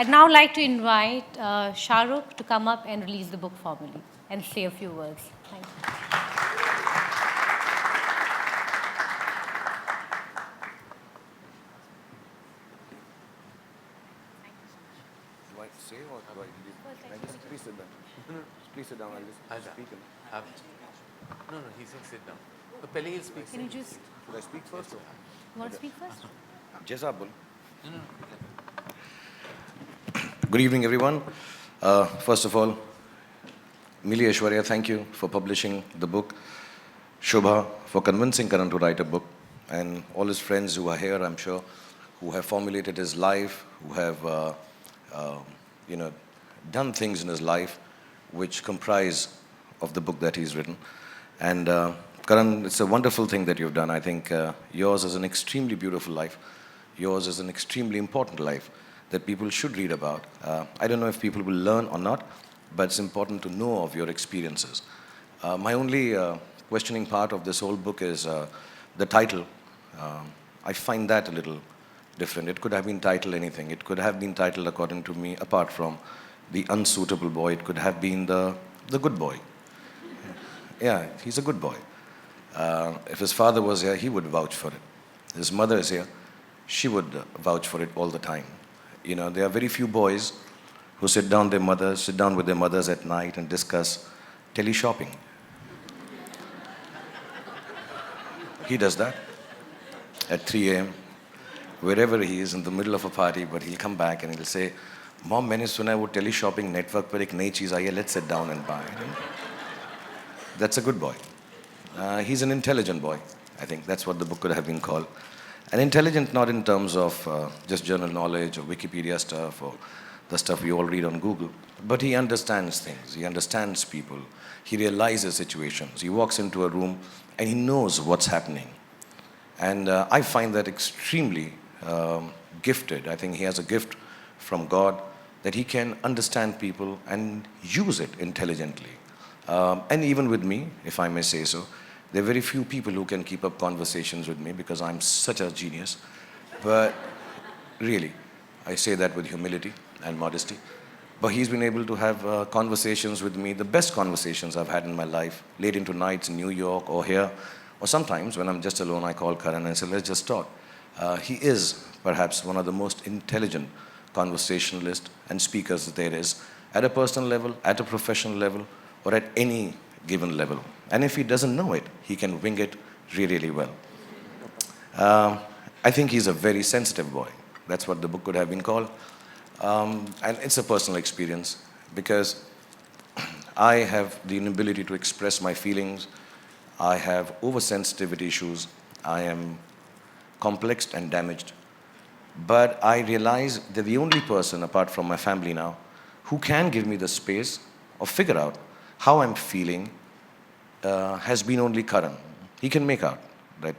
I'd now like to invite Shahrukh to come up and release the book formally and say a few words. Thank you. Do I say or do I leave? Please sit down. Please sit down. I'll just speak. No, he said sit down. But Pele will speak. Can you just... Should I speak first? Or? You want to speak first? Jaisa bol. Good evening, everyone. First of all, Mili Aishwarya, thank you for publishing the book. Shobha for convincing Karan to write a book, and all his friends who are here, I'm sure, who have formulated his life, who have done things in his life which comprise of the book that he's written. And Karan, it's a wonderful thing that you've done. I think yours is an extremely beautiful life. Yours is an extremely important life that people should read about. I don't know if people will learn or not, but it's important to know of your experiences. My only questioning part of this whole book is the title. I find that a little different. It could have been titled anything. It could have been titled, according to me, apart from the unsuitable boy, it could have been the good boy. Yeah, he's a good boy. If his father was here, he would vouch for it. His mother is here, she would vouch for it all the time. You know, there are very few boys who sit down with their mothers at night and discuss tele-shopping. He does that at 3 a.m. Wherever he is in the middle of a party, but he'll come back and he'll say, Mom, मैंने सुना है वो tele-shopping network पर एक नई चीज़ आई है, let's sit down and buy it. That's a good boy. He's an intelligent boy. I think that's what the book could have been called. And intelligent not in terms of just general knowledge or Wikipedia stuff or the stuff we all read on Google, but he understands things, he understands people, he realizes situations. He walks into a room and he knows what's happening. And I find that extremely gifted. I think he has a gift from God that he can understand people and use it intelligently. And even with me, if I may say so, there are very few people who can keep up conversations with me because I'm such a genius. But really, I say that with humility and modesty. But he's been able to have conversations with me, the best conversations I've had in my life, late into nights in New York or here. Or sometimes when I'm just alone, I call Karan and say, let's just talk. He is perhaps one of the most intelligent conversationalists and speakers that there is, at a personal level, at a professional level, or at any given level. And if he doesn't know it, he can wing it really, really well. I think he's a very sensitive boy. That's what the book could have been called. And it's a personal experience because I have the inability to express my feelings. I have oversensitivity issues. I am complexed and damaged. But I realize that the only person, apart from my family now, who can give me the space or figure out how I'm feeling has been only Karan. He can make out that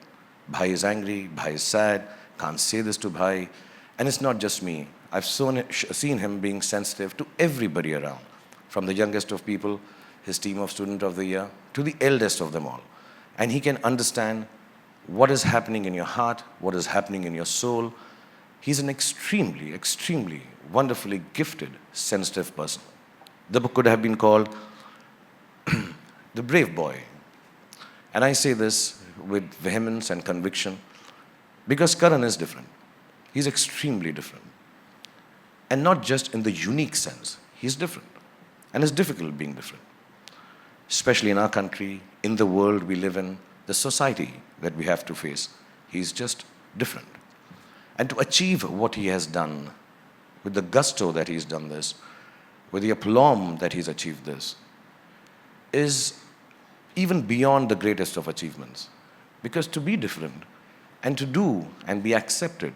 Bhai is angry, Bhai is sad, can't say this to Bhai. And it's not just me. I've seen him being sensitive to everybody around, from the youngest of people, his team of Student of the Year, to the eldest of them all. And he can understand what is happening in your heart, what is happening in your soul. He's an extremely, extremely wonderfully gifted, sensitive person. The book could have been called The Brave Boy. And I say this with vehemence and conviction because Karan is different. He's extremely different. And not just in the unique sense. He's different. And it's difficult being different. Especially in our country, in the world we live in, the society that we have to face. He's just different. And to achieve what he has done, with the gusto that he's done this, with the aplomb that he's achieved this, is even beyond the greatest of achievements. Because to be different, and to do and be accepted,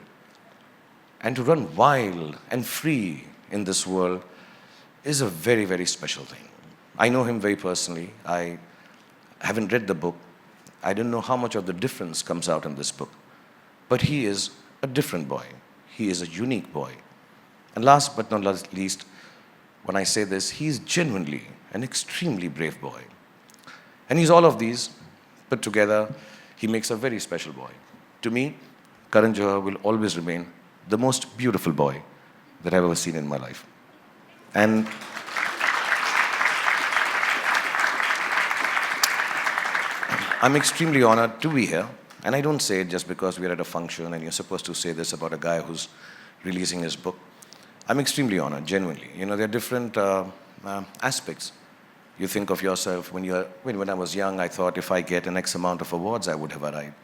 and to run wild and free in this world is a very, very special thing. I know him very personally. I haven't read the book. I don't know how much of the difference comes out in this book. But he is a different boy. He is a unique boy. And last but not least, when I say this, he's genuinely an extremely brave boy. And he's all of these put together. He makes a very special boy. To me, Karan Johar will always remain the most beautiful boy that I've ever seen in my life. And I'm extremely honored to be here. And I don't say it just because we're at a function and you're supposed to say this about a guy who's releasing his book. I'm extremely honored, genuinely. You know, there are different aspects. You think of yourself, when I was young, I thought if I get an X amount of awards, I would have arrived.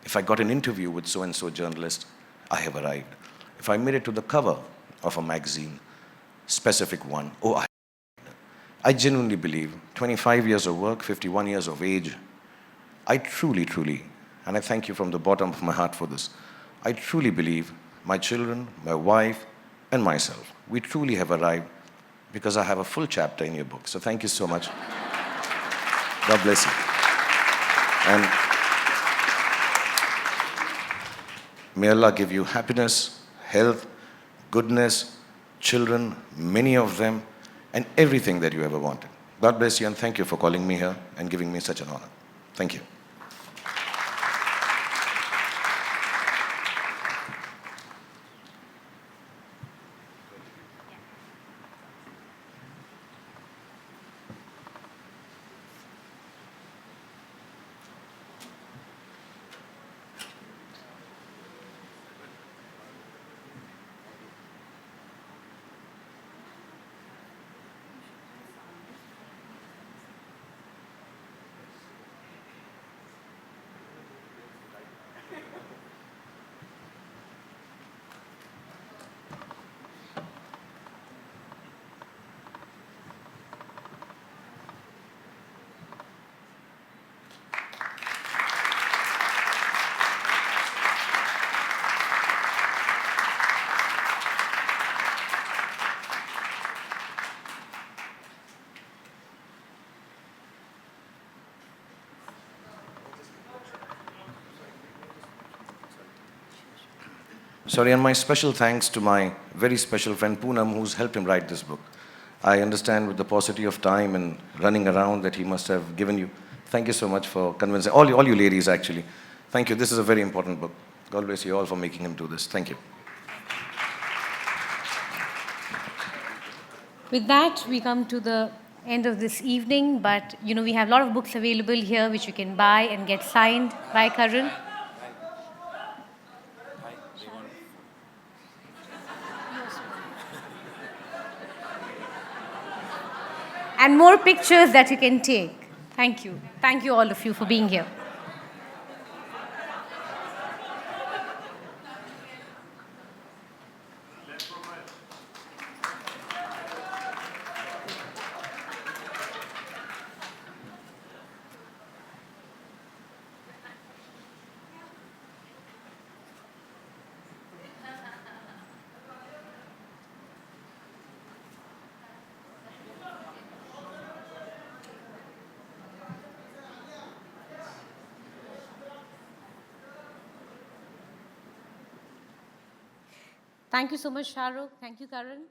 If I got an interview with so-and-so journalist, I have arrived. If I made it to the cover of a magazine, specific one, oh, I genuinely believe 25 years of work, 51 years of age, I truly, and I thank you from the bottom of my heart for this, I truly believe my children, my wife, and myself, we truly have arrived because I have a full chapter in your book. So thank you so much. God bless you. And may Allah give you happiness, health, goodness, children, many of them, and everything that you ever wanted. God bless you, and thank you for calling me here and giving me such an honor. Thank you. Sorry, and my special thanks to my very special friend Poonam, who's helped him write this book. I understand with the paucity of time and running around that he must have given you. Thank you so much for convincing, all you ladies actually. Thank you, this is a very important book. God bless you all for making him do this. Thank you. With that, we come to the end of this evening, but you know, we have a lot of books available here which you can buy and get signed by Karan. And more pictures that you can take. Thank you. Thank you all of you for being here. Thank you so much, Shahrukh. Thank you, Karan.